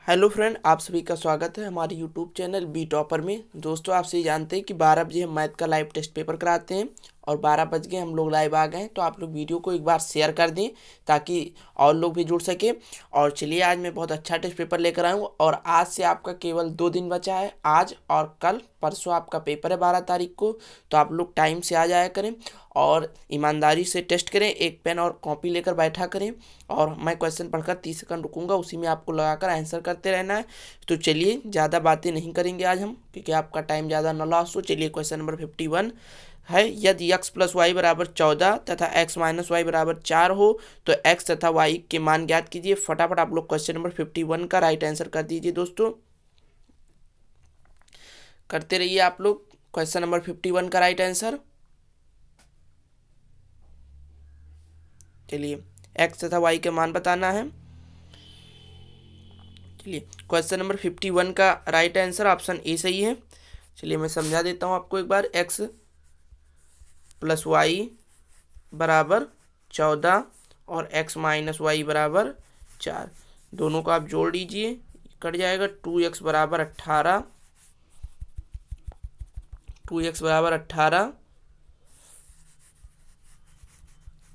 Hello friend, आप सभी का स्वागत है हमारे यूट्यूब चैनल बी टॉपर में। दोस्तों, आप सही जानते हैं कि 12 बजे हम मैथ का लाइव टेस्ट पेपर कराते हैं और 12 बज गए हम लोग लाइव आ गए हैं। तो आप लोग वीडियो को एक बार शेयर कर दें ताकि और लोग भी जुड़ सके। और चलिए, आज मैं बहुत अच्छा टेस्ट पेपर लेकर आया हूँ और आज से आपका केवल 2 दिन बचा है, आज और कल। परसों आपका पेपर है 12 तारीख को, तो आप लोग टाइम से आ जाया करें और ईमानदारी से टेस्ट करें। एक पेन और कॉपी लेकर बैठा करें और मैं क्वेश्चन पढ़कर 30 सेकंड रुकूंगा, उसी में आपको लगाकर आंसर करते रहना है। तो चलिए, ज़्यादा बातें नहीं करेंगे आज हम, क्योंकि आपका टाइम ज़्यादा न लॉस हो। चलिए, क्वेश्चन नंबर 51 है, यदि x प्लस वाई बराबर 14 तथा x माइनस वाई बराबर 4 हो तो x तथा y के मान ज्ञात कीजिए। फटाफट आप लोग क्वेश्चन नंबर 51 का राइट आंसर कर दीजिए। दोस्तों, करते रहिए आप लोग क्वेश्चन नंबर 51 का राइट आंसर। चलिए, x तथा y के मान बताना है। चलिए, क्वेश्चन नंबर 51 का राइट आंसर ऑप्शन ए सही है। चलिए, मैं समझा देता हूँ आपको एक बार। x प्लस वाई बराबर 14 और x माइनस वाई बराबर 4, दोनों को आप जोड़ लीजिए, कट जाएगा। 2x बराबर 18, 2x बराबर 18,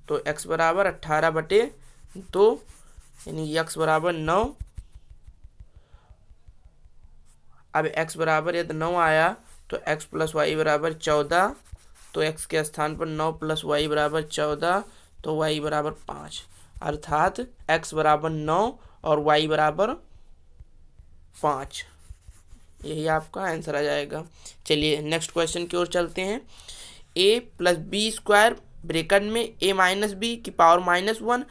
तो x बराबर 18/2, यानी x बराबर 9। अब x बराबर यदि 9 आया तो x प्लस वाई बराबर 14, तो x के स्थान पर 9 प्लस वाई बराबर 14, तो y बराबर 5, अर्थात x बराबर 9 और y बराबर 5। यही आपका आंसर आ जाएगा। चलिए, नेक्स्ट क्वेश्चन की ओर चलते हैं। a plus B square bracket में a माइनस बी की पावर -1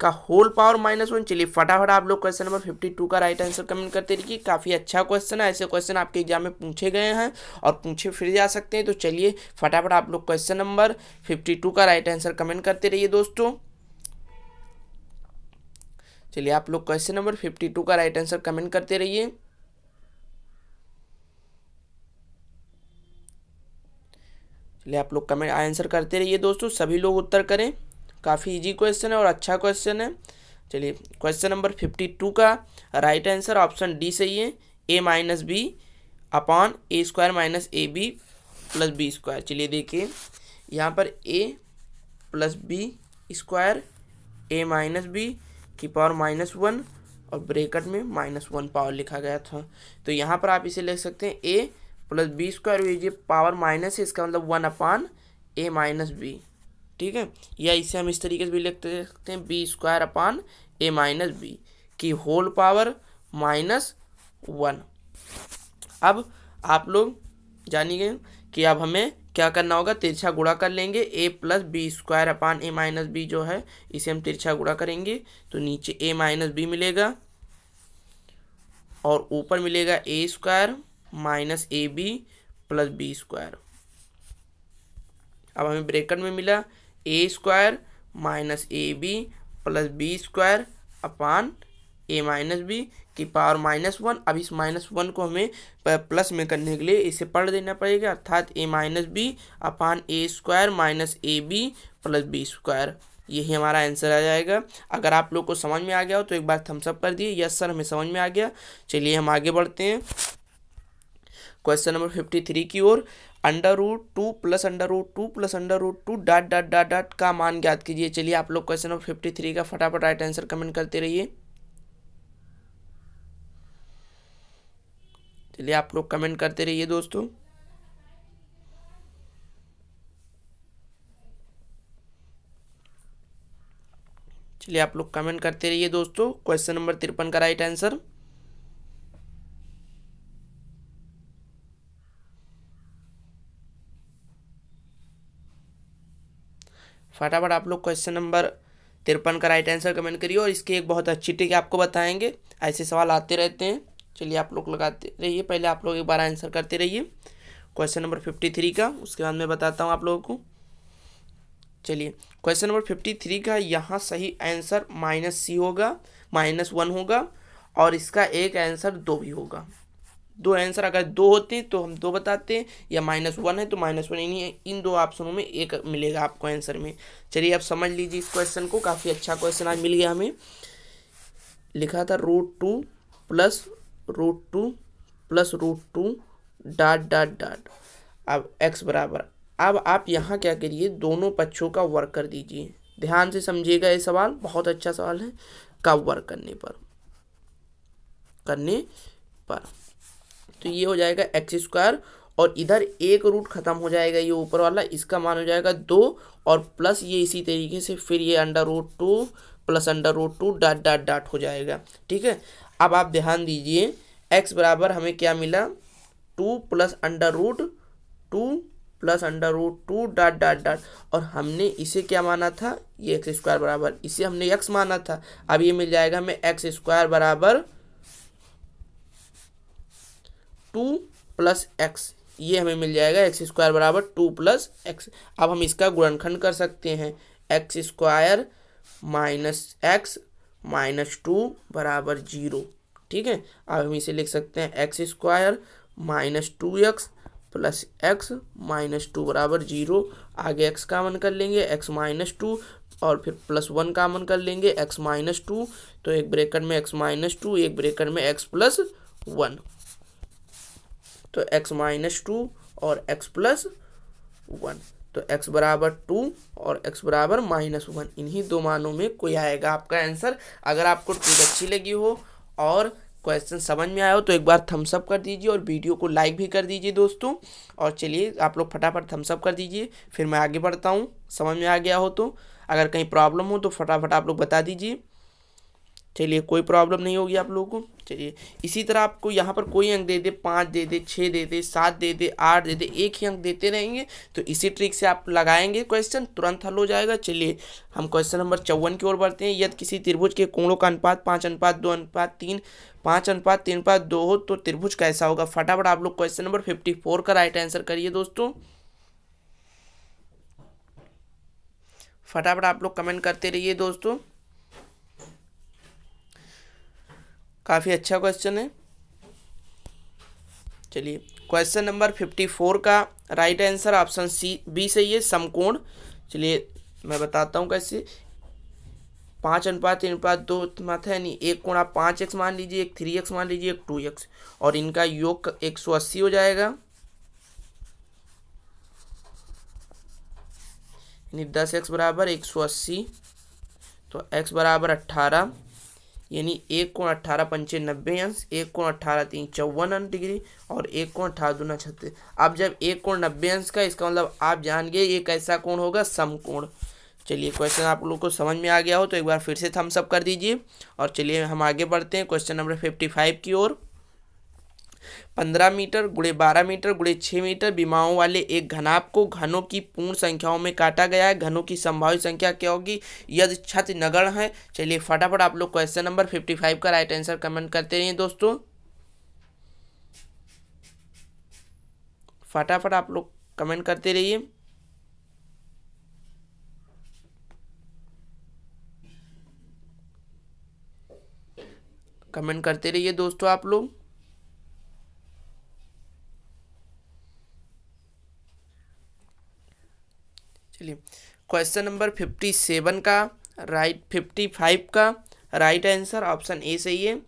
का होल पावर -1। चलिए, फटाफट आप लोग क्वेश्चन नंबर 52 का राइट आंसर कमेंट करते रहिए। काफ़ी अच्छा क्वेश्चन है, ऐसे क्वेश्चन आपके एग्जाम में पूछे गए हैं और पूछे फिर जा सकते हैं। तो चलिए, फटाफट आप लोग क्वेश्चन नंबर 52 का राइट आंसर कमेंट करते रहिए। दोस्तों, चलिए, आप लोग क्वेश्चन नंबर 52 का राइट आंसर कमेंट करते रहिए। चलिए, आप लोग कमेंट आंसर करते रहिए। दोस्तों, सभी लोग उत्तर करें, काफ़ी इजी क्वेश्चन है और अच्छा क्वेश्चन है। चलिए, क्वेश्चन नंबर 52 का राइट आंसर ऑप्शन डी सही है, a minus B upon A square minus A B plus B square. चलिए देखिए, यहाँ पर a plus B square a minus B की पावर -1 और ब्रैकेट में -1 पावर लिखा गया था। तो यहाँ पर आप इसे लिख सकते हैं a प्लस बी स्क्वायर, ये पावर माइनस है, इसका मतलब 1/a माइनस बी। ठीक है, या इसे हम इस तरीके से भी लिख सकते हैं B square upon a minus B की होल पावर -1। अब आप लोग जानिए कि अब हमें क्या करना होगा, तिरछा गुणा कर लेंगे। a plus B square upon a minus B जो है, इसे हम तिरछा गुणा करेंगे तो नीचे a माइनस बी मिलेगा और ऊपर मिलेगा a square minus A B plus B square. अब हमें ब्रैकेट में मिला a square minus A B plus B square upon a minus B की पावर -1। अब इस -1 को हमें प्लस में करने के लिए इसे पढ़ देना पड़ेगा, अर्थात a माइनस बी अपान A square minus A B plus B square. यही हमारा आंसर आ जाएगा। अगर आप लोग को समझ में आ गया हो तो एक बार थम्स अप कर दिए, यस सर हमें समझ में आ गया। चलिए, हम आगे बढ़ते हैं क्वेश्चन नंबर 53 की ओर। √2 plus √2 plus √2 dot dot dot dot का मान ज्ञात कीजिए। चलिए, आप लोग क्वेश्चन नंबर 53 का फटाफट राइट आंसर कमेंट करते रहिए। चलिए, आप लोग कमेंट करते रहिए दोस्तों। चलिए, आप लोग कमेंट करते रहिए दोस्तों। क्वेश्चन नंबर 53 का राइट आंसर। फटाफट आप लोग क्वेश्चन नंबर 53 का राइट आंसर कमेंट करिए और इसकी एक बहुत अच्छी ट्रिक आपको बताएंगे। ऐसे सवाल आते रहते हैं। चलिए, आप लोग लगाते रहिए, पहले आप लोग एक बार आंसर करते रहिए क्वेश्चन नंबर 53 का, उसके बाद मैं बताता हूँ आप लोगों को। चलिए, क्वेश्चन नंबर 53 का यहाँ सही आंसर -c होगा, -1 होगा और इसका एक आंसर 2 भी होगा। 2 आंसर अगर 2 होते हैं तो हम 2 बताते हैं, या -1 है तो -1, यानी इन 2 ऑप्शनों में एक मिलेगा आपको आंसर में। चलिए, आप समझ लीजिए इस क्वेश्चन को, काफ़ी अच्छा क्वेश्चन आज मिल गया हमें। लिखा था √2 plus √2 plus √2 dot dot dot. अब x बराबर, अब आप यहाँ क्या करिए, दोनों पक्षों का वर्ग कर दीजिए। ध्यान से समझिएगा, ये सवाल बहुत अच्छा सवाल है। का वर्ग करने पर तो ये हो जाएगा x², और इधर एक रूट खत्म हो जाएगा, ये ऊपर वाला, इसका मान हो जाएगा 2, और प्लस ये इसी तरीके से फिर ये √2 प्लस √2 डॉट डॉट डॉट हो जाएगा। ठीक है, अब आप ध्यान दीजिए, x बराबर हमें क्या मिला, 2 plus √2 plus √2 dot dot dot, और हमने इसे क्या माना था, ये x² बराबर, इसे हमने x माना था। अब ये मिल जाएगा हमें x² बराबर 2 प्लस x, ये हमें मिल जाएगा x² बराबर 2 प्लस x। अब हम इसका गुणनखंड कर सकते हैं, x² माइनस x माइनस 2 बराबर 0। ठीक है, अब हम इसे लिख सकते हैं x² minus 2x plus x minus 2 बराबर 0। आगे x कामन कर लेंगे, x माइनस 2, और फिर प्लस 1 कामन कर लेंगे, x माइनस 2, तो एक ब्रैकेट में x माइनस 2, एक ब्रैकेट में x प्लस 1, तो x माइनस 2 और x प्लस 1, तो x बराबर 2 और x बराबर -1, इन्हीं दो मानों में कोई आएगा आपका आंसर। अगर आपको ट्रिक अच्छी लगी हो और क्वेश्चन समझ में आया हो तो एक बार थम्स अप कर दीजिए, और वीडियो को लाइक भी कर दीजिए दोस्तों। और चलिए आप लोग फटाफट थम्स अप कर दीजिए, फिर मैं आगे बढ़ता हूँ। समझ में आ गया हो तो, अगर कहीं प्रॉब्लम हो तो फटाफट आप लोग बता दीजिए। चलिए, कोई प्रॉब्लम नहीं होगी आप लोगों को। चलिए, इसी तरह आपको यहाँ पर कोई अंक दे दे, 5 दे दे, 6 दे दे, 7 दे दे, 8 दे दे, एक ही अंक देते रहेंगे, तो इसी ट्रिक से आप लगाएंगे क्वेश्चन, तुरंत हल हो जाएगा। चलिए, हम क्वेश्चन नंबर 54 की ओर बढ़ते हैं। यदि किसी त्रिभुज के कोणों का अनुपात 5:2:3 5:3:2 हो तो त्रिभुज कैसा होगा। फटाफट आप लोग क्वेश्चन नंबर 54 का राइट आंसर करिए दोस्तों। फटाफट आप लोग कमेंट करते रहिए दोस्तों, काफ़ी अच्छा क्वेश्चन है। चलिए, क्वेश्चन नंबर 54 का राइट आंसर ऑप्शन बी सही है, समकोण। चलिए मैं बताता हूँ कैसे। 5:3:2 माथा है, नहीं, एक कोण आप 5x मान लीजिए, एक 3x मान लीजिए, एक 2x, और इनका योग 180 हो जाएगा, यानी 10x बराबर 180, तो x बराबर 18, यानी एक कोण 18×5 90 अंश, एक कोण 18×3 54 डिग्री, और एक कोण 18×2 36। अब जब एक कोण 90 अंश का, इसका मतलब आप जान गए ये कैसा कोण होगा, समकोण। चलिए, क्वेश्चन आप लोगों को समझ में आ गया हो तो एक बार फिर से थम्स अप कर दीजिए। और चलिए हम आगे बढ़ते हैं क्वेश्चन नंबर 55 की ओर। 15 मीटर × 12 मीटर × 6 मीटर विमाओं वाले एक घनाभ को घनों की पूर्ण संख्याओं में काटा गया है। घनों की संभावित संख्या क्या होगी यदि छत नगण्य है। चलिए फटाफट आप लोग क्वेश्चन नंबर 55 का राइट आंसर कमेंट करते रहिए दोस्तों। फटाफट आप लोग कमेंट करते रहिए। कमेंट करते रहिए दोस्तों आप लोग। चलिए, क्वेश्चन नंबर 57 का 55 का राइट आंसर ऑप्शन ए सही है।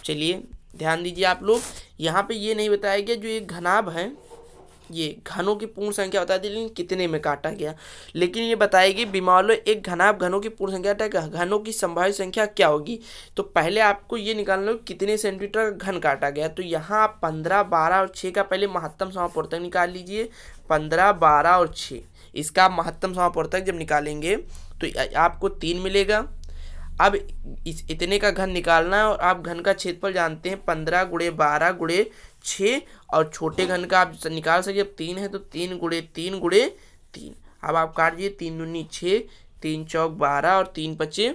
चलिए ध्यान दीजिए आप लोग, यहाँ पे ये नहीं बताया गया जो ये घनाभ है, ये घनों की पूर्ण संख्या बता दी लेकिन कितने में काटा गया, लेकिन ये बताएगी विमाओं एक घनाभ घनों की पूर्ण संख्या, घनों की संभावित संख्या क्या होगी। तो पहले आपको ये निकालना होगा कितने सेंटीमीटर का घन काटा गया। तो यहाँ आप 15, 12 और 6 का पहले महत्तम समापवर्तक निकाल लीजिए। 15, 12 और 6, इसका महत्तम समापवर्तक जब निकालेंगे तो आपको 3 मिलेगा। अब इतने का घन निकालना है, और आप घन का क्षेत्रफल जानते हैं 15 × 12 × 6, और छोटे घन का आप निकाल सके। जब 3 है तो 3 × 3 × 3। अब आप काट दीजिए, 3 दूनी 6, 3 चौक 12 और 3 पचे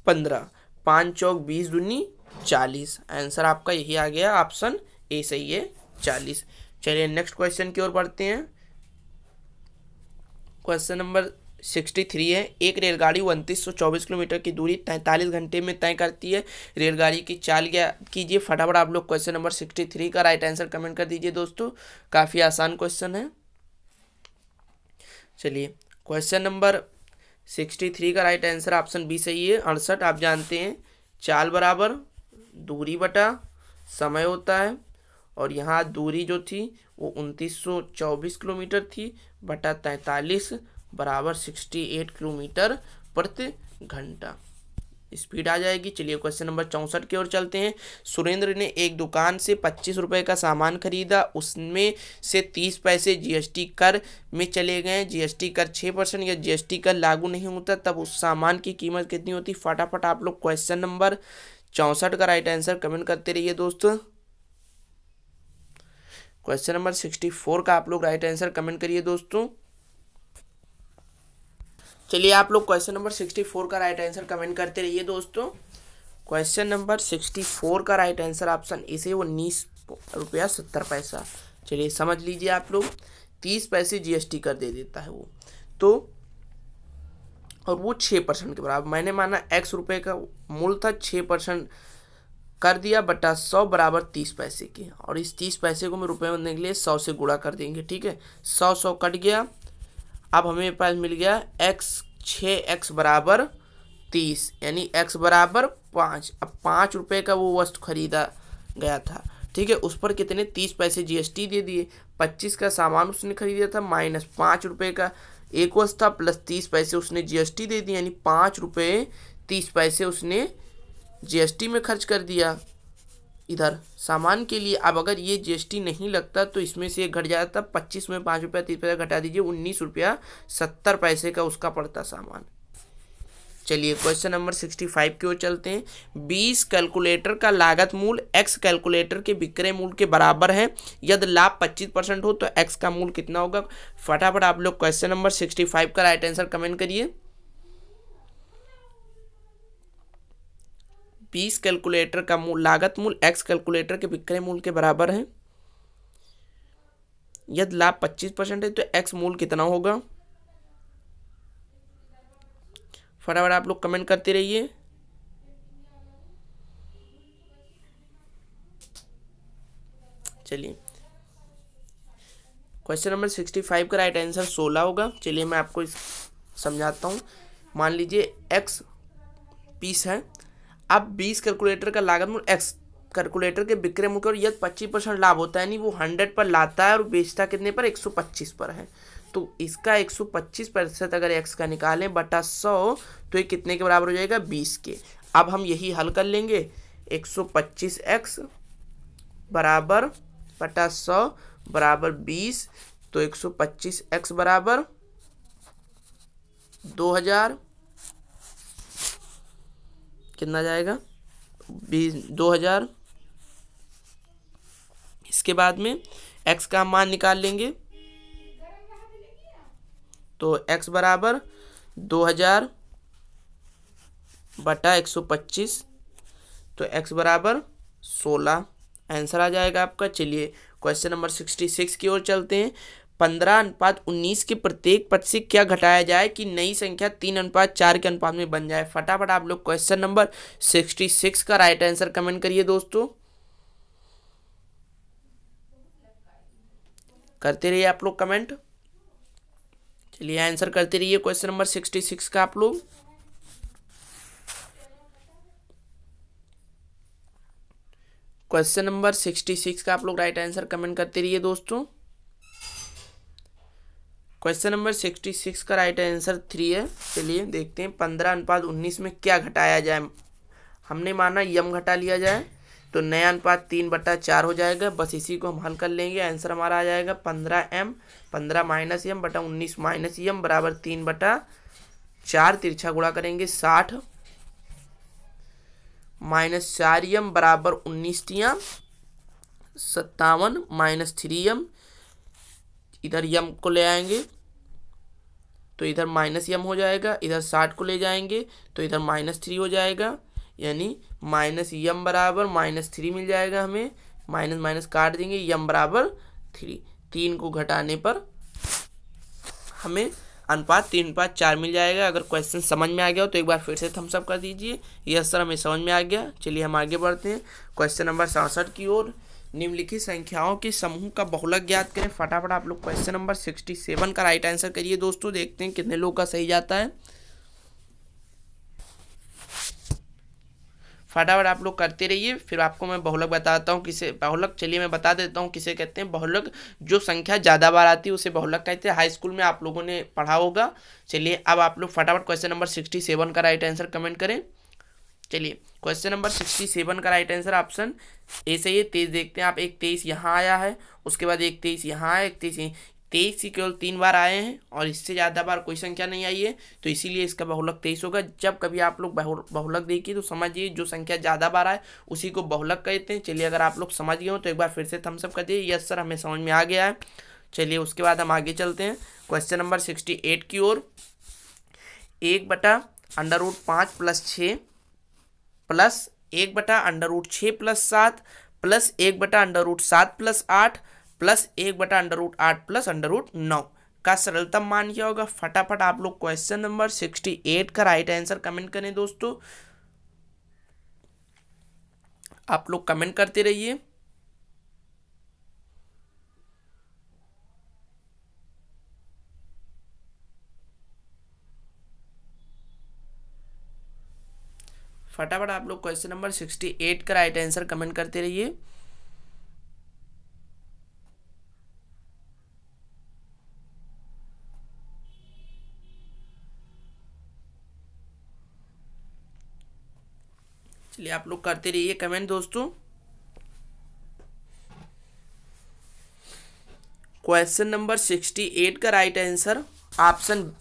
15, 5 चौक 20 दूनी 40। आंसर आपका यही आ गया, ऑप्शन ए सही है, 40। चलिए नेक्स्ट क्वेश्चन की ओर बढ़ते हैं। क्वेश्चन नंबर 63 है। एक रेलगाड़ी 2924 किलोमीटर की दूरी 43 घंटे में तय करती है। रेलगाड़ी की चाल क्या कीजिए। फटाफट आप लोग क्वेश्चन नंबर 63 का राइट आंसर कमेंट कर दीजिए दोस्तों, काफ़ी आसान क्वेश्चन है। चलिए, क्वेश्चन नंबर 63 का राइट आंसर ऑप्शन बी सही है, 68। आप जानते हैं चाल बराबर दूरी बटा समय होता है, और यहाँ दूरी जो थी वो 2924 किलोमीटर थी बटा 43 बराबर 68 किलोमीटर प्रति घंटा स्पीड आ जाएगी। चलिए क्वेश्चन नंबर 64 की ओर चलते हैं। सुरेंद्र ने एक दुकान से 25 रुपये का सामान खरीदा, उसमें से 30 पैसे जीएसटी कर में चले गए। जीएसटी कर 6% या जीएसटी कर लागू नहीं होता, तब उस सामान की कीमत कितनी होती? फटाफट आप लोग क्वेश्चन नंबर 64 का राइट आंसर कमेंट करते रहिए दोस्तों। क्वेश्चन नंबर 64 का आप लोग राइट आंसर कमेंट करिए दोस्तों। चलिए आप लोग क्वेश्चन नंबर 64 का राइट आंसर कमेंट करते रहिए दोस्तों। क्वेश्चन नंबर 64 का राइट आंसर ऑप्शन ए से 19 रुपया 70 पैसा। चलिए समझ लीजिए आप लोग, 30 पैसे जीएसटी कर दे देता है वो, तो और वो 6% के बराबर, मैंने माना x रुपये का मूल था, 6% कर दिया बटा 100 बराबर 30 पैसे की, और इस 30 पैसे को मैं रुपये में बनने के लिए 100 से गुणा कर देंगे। ठीक है, 100 कट गया, अब हमें पास मिल गया x 6x बराबर 30, यानी x बराबर 5। अब 5 रुपये का वो वस्तु खरीदा गया था, ठीक है, उस पर कितने 30 पैसे जीएसटी दे दिए। 25 का सामान उसने खरीदा था, माइनस 5 रुपये का एक वस्तु था, प्लस 30 पैसे उसने जीएसटी दे दिए, यानी 5 रुपये 30 पैसे उसने जीएसटी में खर्च कर दिया इधर सामान के लिए। अब अगर ये जीएसटी नहीं लगता तो इसमें से घट जाता, 25 में 5 रुपया 30 पैसा घटा दीजिए, 19 रुपया 70 पैसे का उसका पड़ता सामान। चलिए क्वेश्चन नंबर 65 की ओर चलते हैं। 20 कैलकुलेटर का लागत मूल्य x कैलकुलेटर के विक्रय मूल्य के बराबर है, यदि लाभ 25% हो तो x का मूल्य कितना होगा? फटाफट आप लोग क्वेश्चन नंबर 65 का राइट आंसर कमेंट करिए। 20 कैलकुलेटर का लागत मूल्य x कैलकुलेटर के विक्रय मूल्य के बराबर है, यदि लाभ 25% है तो x मूल्य कितना होगा? फटाफट आप लोग कमेंट करते रहिए। चलिए क्वेश्चन नंबर 65 का राइट आंसर 16 होगा। चलिए मैं आपको समझाता हूँ। मान लीजिए x पीस है, अब 20 कैलकुलेटर का लागत मूल्य x कैलकुलेटर के विक्रय मूल्य और यदि 25% लाभ होता है, यानी वो 100 पर लाता है और बेचता कितने पर? 125 पर है, तो इसका 125% अगर x का निकालें बटा 100 तो ये कितने के बराबर हो जाएगा? 20 के। अब हम यही हल कर लेंगे, 125x बराबर बटा 100 बराबर 20, तो 125x बराबर 2000, कितना जाएगा? 2000। इसके बाद में x का मान निकाल लेंगे, तो x बराबर 2000 बटा 125, तो x बराबर 16 आंसर आ जाएगा आपका। चलिए क्वेश्चन नंबर 66 की ओर चलते हैं। 15:19 के प्रत्येक पद से क्या घटाया जाए कि नई संख्या 3:4 के अनुपात में बन जाए? फटाफट आप लोग क्वेश्चन नंबर 66 का राइट आंसर कमेंट करिए दोस्तों। करते रहिए आप लोग कमेंट। चलिए आंसर करते रहिए क्वेश्चन नंबर 66 का आप लोग। क्वेश्चन नंबर 66 का आप लोग राइट आंसर कमेंट करते रहिए दोस्तों। क्वेश्चन नंबर 66 का राइट आंसर 3 है। चलिए देखते हैं 15:19 में क्या घटाया जाए। हमने माना यम घटा लिया जाए तो नया अनुपात 3/4 हो जाएगा, बस इसी को हम हल कर लेंगे। आंसर हमारा आ जाएगा 15m 15 माइनस यम बटा 19 माइनस यम बराबर 3/4, तिरछा गुणा करेंगे 60 माइनस 4m बराबर 19 तियां 57 माइनस 3m, इधर यम को ले आएंगे तो इधर माइनस यम हो जाएगा, इधर 60 को ले जाएंगे तो इधर -3 हो जाएगा, यानी माइनस यम बराबर -3 मिल जाएगा हमें। माइनस माइनस काट देंगे, यम बराबर 3, 3 को घटाने पर हमें अनुपात 3/4 मिल जाएगा। अगर क्वेश्चन समझ में आ गया हो तो एक बार फिर से थम्स अप कर दीजिए। यस सर हमें समझ में आ गया। चलिए हम आगे बढ़ते हैं क्वेश्चन नंबर 67 की ओर। निम्नलिखित संख्याओं के समूह का बहुलक ज्ञात करें। फटाफट आप लोग क्वेश्चन नंबर 67 का राइट आंसर करिए दोस्तों। देखते हैं कितने लोग का सही जाता है। फटाफट आप लोग करते रहिए। फिर आपको मैं बहुलक बताता हूँ किसे बहुलक, चलिए मैं बता देता हूँ किसे कहते हैं बहुलक। जो संख्या ज़्यादा बार आती है उसे बहुलक कहते हैं। हाई स्कूल में आप लोगों ने पढ़ा होगा। चलिए अब आप लोग फटाफट क्वेश्चन नंबर 67 का राइट आंसर कमेंट करें। चलिए क्वेश्चन नंबर 67 का राइट आंसर ऑप्शन ए सही है। 23 देखते हैं आप, एक 23 यहाँ आया है, उसके बाद एक 23 यहाँ आया, एक 23 23 ही केवल 3 बार आए हैं और इससे ज़्यादा बार कोई संख्या नहीं आई है, तो इसीलिए इसका बहुलक 23 होगा। जब कभी आप लोग बहुलक देखिए तो समझिए जो संख्या ज़्यादा बार आए उसी को बहुलक कहते हैं। चलिए अगर आप लोग समझ गए हो तो एक बार फिर से थम्स अप कर दिए, यस सर हमें समझ में आ गया है। चलिए उसके बाद हम आगे चलते हैं क्वेश्चन नंबर 68 की ओर। 1/√5 + 6 प्लस 1/√6 + 7 प्लस 1/√7 + 8 प्लस 1/√8 प्लस √9 का सरलतम मान क्या होगा। फटाफट आप लोग क्वेश्चन नंबर 68 का राइट आंसर कमेंट करें दोस्तों। आप लोग कमेंट करते रहिए। फटाफट आप लोग क्वेश्चन नंबर 68 का राइट आंसर कमेंट करते रहिए। चलिए आप लोग करते रहिए कमेंट दोस्तों। क्वेश्चन नंबर 68 का राइट आंसर ऑप्शन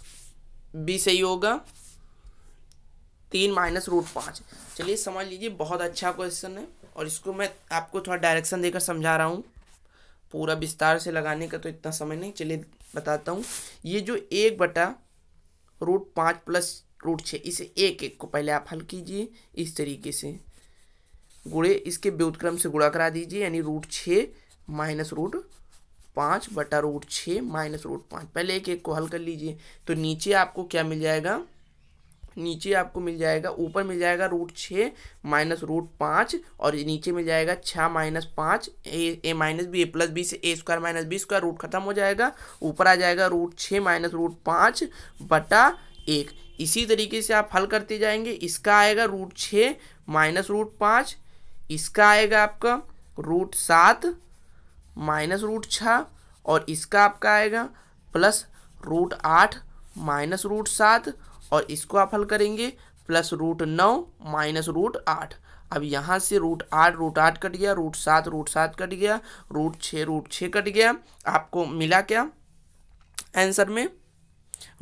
बी सही होगा, 3 - √5। चलिए समझ लीजिए बहुत अच्छा क्वेश्चन है और इसको मैं आपको थोड़ा डायरेक्शन देकर समझा रहा हूँ, पूरा विस्तार से लगाने का तो इतना समय नहीं। चलिए बताता हूँ। ये जो 1/√5 + √6 इसे एक एक को पहले आप हल कीजिए इस तरीके से, गुणे इसके व्युत्क्रम से गुणा करा दीजिए, यानी √6 - √5 बटा √6 - √5। पहले एक एक को हल कर लीजिए तो नीचे आपको क्या मिल जाएगा, नीचे आपको मिल जाएगा, ऊपर मिल जाएगा √6 - √5 और नीचे मिल जाएगा 6 - 5 a - b, a + b से a² - b², रूट खत्म हो जाएगा, ऊपर आ जाएगा √6 - √5 बटा 1। इसी तरीके से आप हल करते जाएंगे। इसका आएगा √6 - √5, इसका आएगा आपका √7 - √6 और इसका आपका आएगा प्लस √8 - √7 और इसको आप हल करेंगे प्लस √9 - √8। अब यहाँ से √8 कट गया, √7 कट गया, √6 कट गया। आपको मिला क्या आंसर में,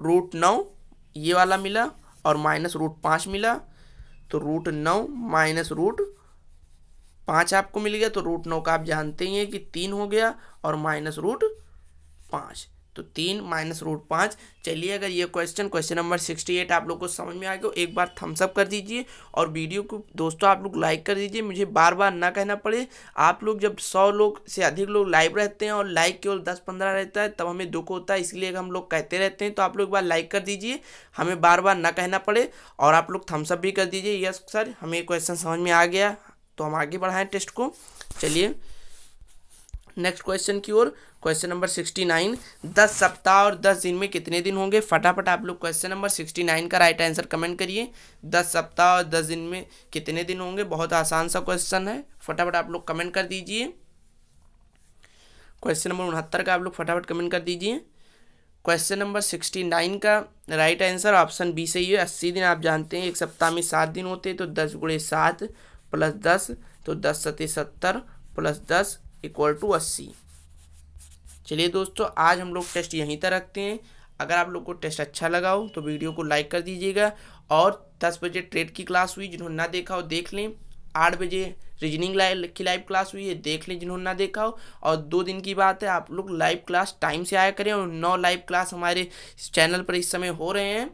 √9 ये वाला मिला और -√5 मिला, तो √9 - √5 आपको मिल गया। तो √9 का आप जानते ही हैं कि 3 हो गया और -√5, तो 3 - √5। चलिए अगर ये क्वेश्चन नंबर 68 आप लोग को समझ में आ गया, एक बार थम्स अप कर दीजिए और वीडियो को दोस्तों आप लोग लाइक कर दीजिए। मुझे बार बार ना कहना पड़े, आप लोग जब 100 लोग से अधिक लोग लाइव रहते हैं और लाइक केवल 10-15 रहता है तब हमें दुख होता है, इसलिए हम लोग कहते रहते हैं। तो आप लोग एक बार लाइक कर दीजिए, हमें बार बार ना कहना पड़े, और आप लोग थम्स अप भी कर दीजिए, यस सर हमें क्वेश्चन समझ में आ गया, तो हम आगे बढ़ाएं टेस्ट को। चलिए नेक्स्ट क्वेश्चन की ओर। क्वेश्चन नंबर 69, 10 सप्ताह और 10 दिन में कितने दिन होंगे। फटाफट आप लोग क्वेश्चन नंबर 69 का राइट आंसर कमेंट करिए। 10 सप्ताह और 10 दिन में कितने दिन होंगे, बहुत आसान सा क्वेश्चन है, फटाफट आप लोग कमेंट कर दीजिए। क्वेश्चन नंबर 69 का आप लोग फटाफट कमेंट कर दीजिए। क्वेश्चन नंबर 69 का राइट आंसर ऑप्शन बी सही है, 80 दिन। आप जानते हैं एक सप्ताह में 7 दिन होते हैं, तो 10 × 7 + 10, तो 10 × 7 = 70 + 10 = 80। चलिए दोस्तों आज हम लोग टेस्ट यहीं तक रखते हैं। अगर आप लोग को टेस्ट अच्छा लगा हो तो वीडियो को लाइक कर दीजिएगा, और 10 बजे ट्रेड की क्लास हुई, जिन्होंने ना देखा हो देख लें। 8 बजे रीजनिंग की लाइव क्लास हुई है, देख लें जिन्होंने ना देखा हो। और 2 दिन की बात है, आप लोग लाइव क्लास टाइम से आया करें, और 9 लाइव क्लास हमारे चैनल पर इस समय हो रहे हैं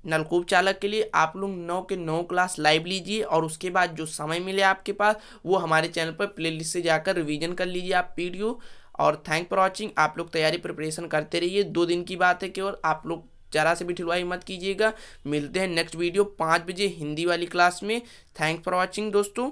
नलकूप चालक के लिए। आप लोग 9 के 9 क्लास लाइव लीजिए, और उसके बाद जो समय मिले आपके पास वो हमारे चैनल पर प्लेलिस्ट से जाकर रिवीजन कर लीजिए आप वीडियो। और थैंक फॉर वॉचिंग। आप लोग तैयारी प्रिपरेशन करते रहिए, 2 दिन की बात है केवल, आप लोग जरा से भी ढिलवाई मत कीजिएगा। मिलते हैं नेक्स्ट वीडियो 5 बजे हिंदी वाली क्लास में। थैंक फॉर वॉचिंग दोस्तों।